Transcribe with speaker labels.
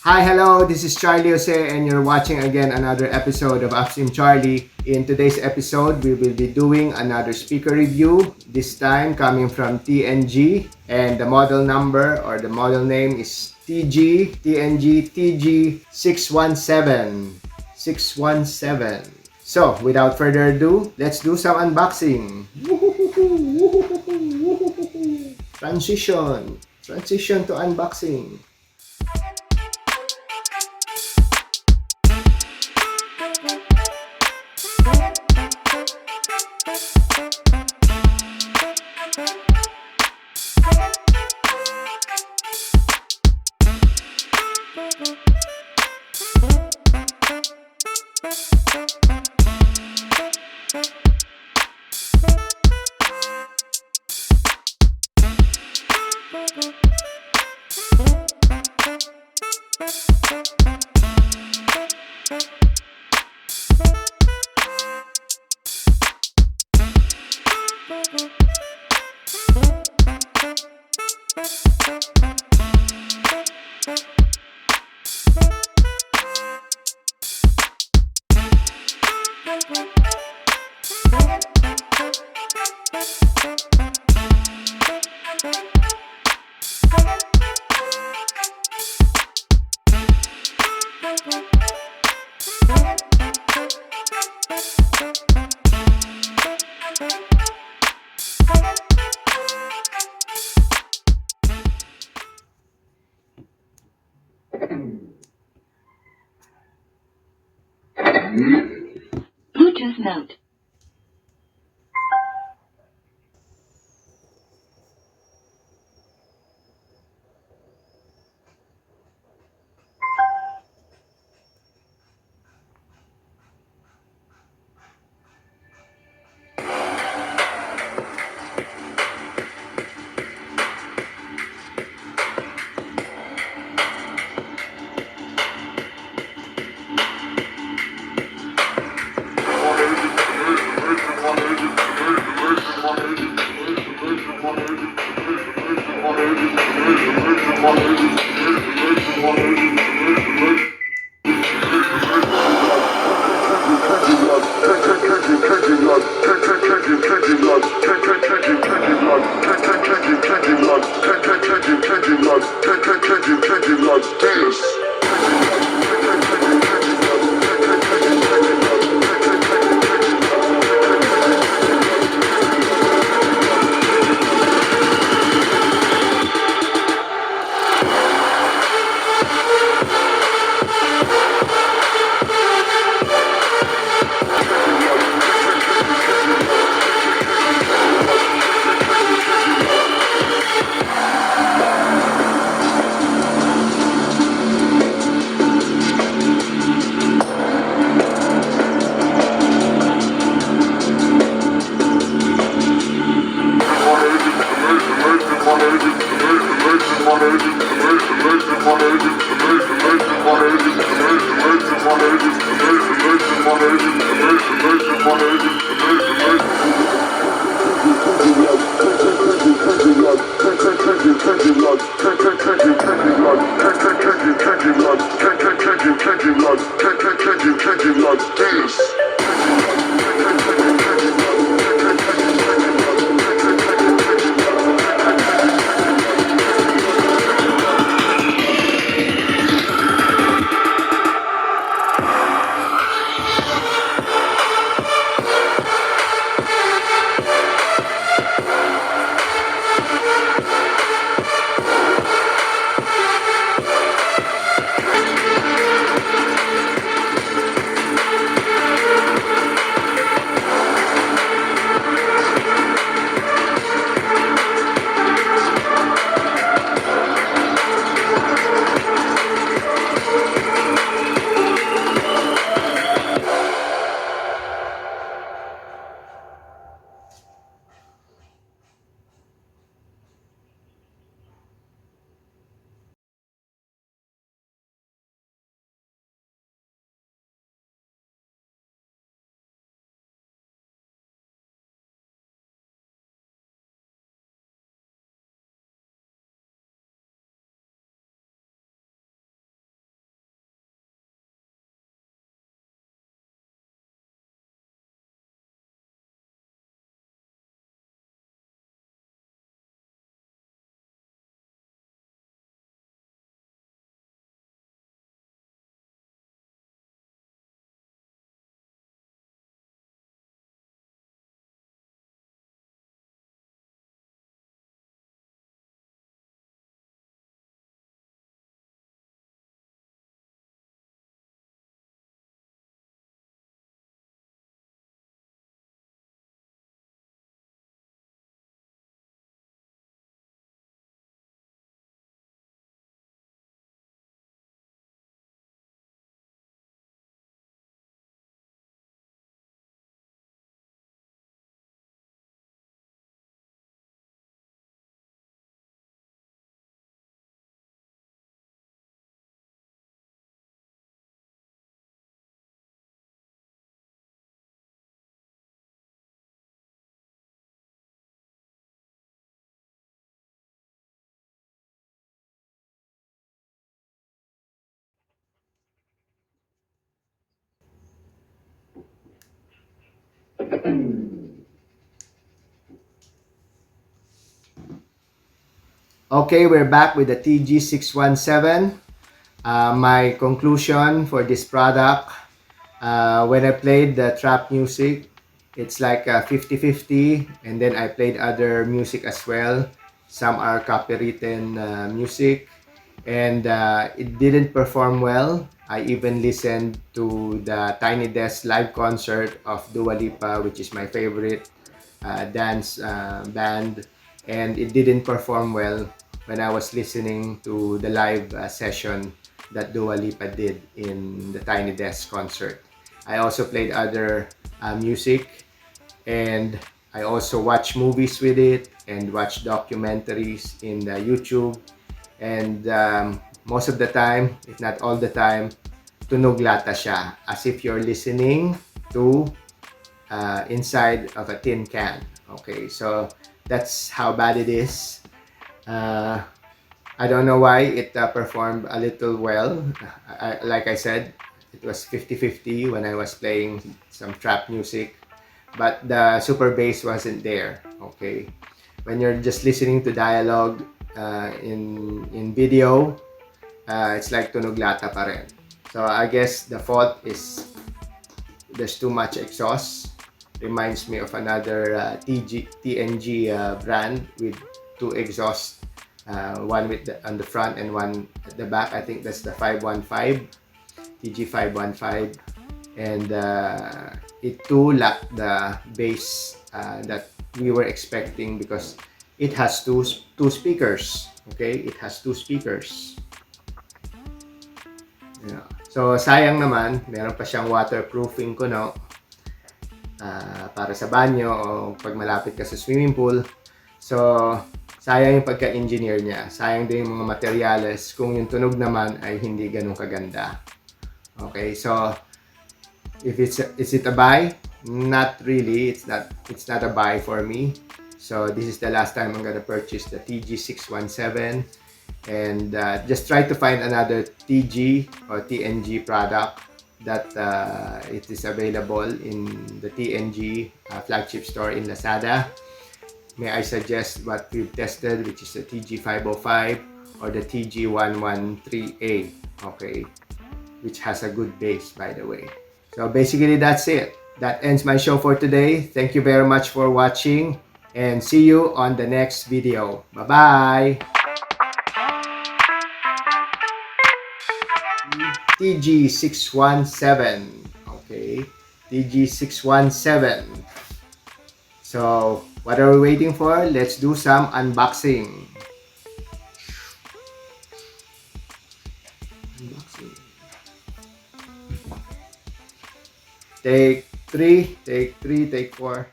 Speaker 1: Hi, hello, this is Charlie Jose and you're watching again another episode of Upstream Charlie. In today's episode, we will be doing another speaker review, this time coming from TNG, and the model number or the model name is TNG TG617. 617. So, without further ado, let's do some unboxing. Transition to unboxing.
Speaker 2: Bluetooth mode.
Speaker 1: Okay, we're back with the TG617. My conclusion for this product, when I played the trap music, it's like 50-50, and then I played other music as well. Some are copywritten music, and it didn't perform well. I even listened to the Tiny Desk live concert of Dua Lipa, which is my favorite dance band, and it didn't perform well when I was listening to the live session that Dua Lipa did in the Tiny Desk concert. I also played other music, and I also watch movies with it and watch documentaries in YouTube. And most of the time, if not all the time, tunog lata siya, as if you're listening to inside of a tin can. Okay, so that's how bad it is. I don't know why it performed a little well. Like I said, it was 50-50 when I was playing some trap music, but the super bass wasn't there. Okay, when you're just listening to dialogue in video, it's like tunog lata pa rin. So I guess the fault is there's too much exhaust. Reminds me of another TNG brand with two exhausts, one on the front and one at the back. I think that's the 515, TG515, and it too lacked the bass that we were expecting because it has two speakers. Okay, it has two speakers. Yeah. So sayang naman, meron pa siyang waterproofing kuno para sa banyo o pag malapit ka sa swimming pool. So sayang yung pagka-engineer niya. Sayang din yung mga materyales kung yung tunog naman ay hindi ganun kaganda. Okay, so is it a buy? Not really. It's not a buy for me. So this is the last time I'm gonna purchase the TG617, and just try to find another TG or TNG product that it is available in the TNG flagship store in Lazada. May I suggest what we've tested, which is the TG505 or the TG113A, okay, which has a good bass, by the way. So basically that's it. That ends my show for today. Thank you very much for watching, and see you on the next video. Bye-bye! TG617. Okay, TG617. So, what are we waiting for? Let's do some unboxing. Take 3, take 4.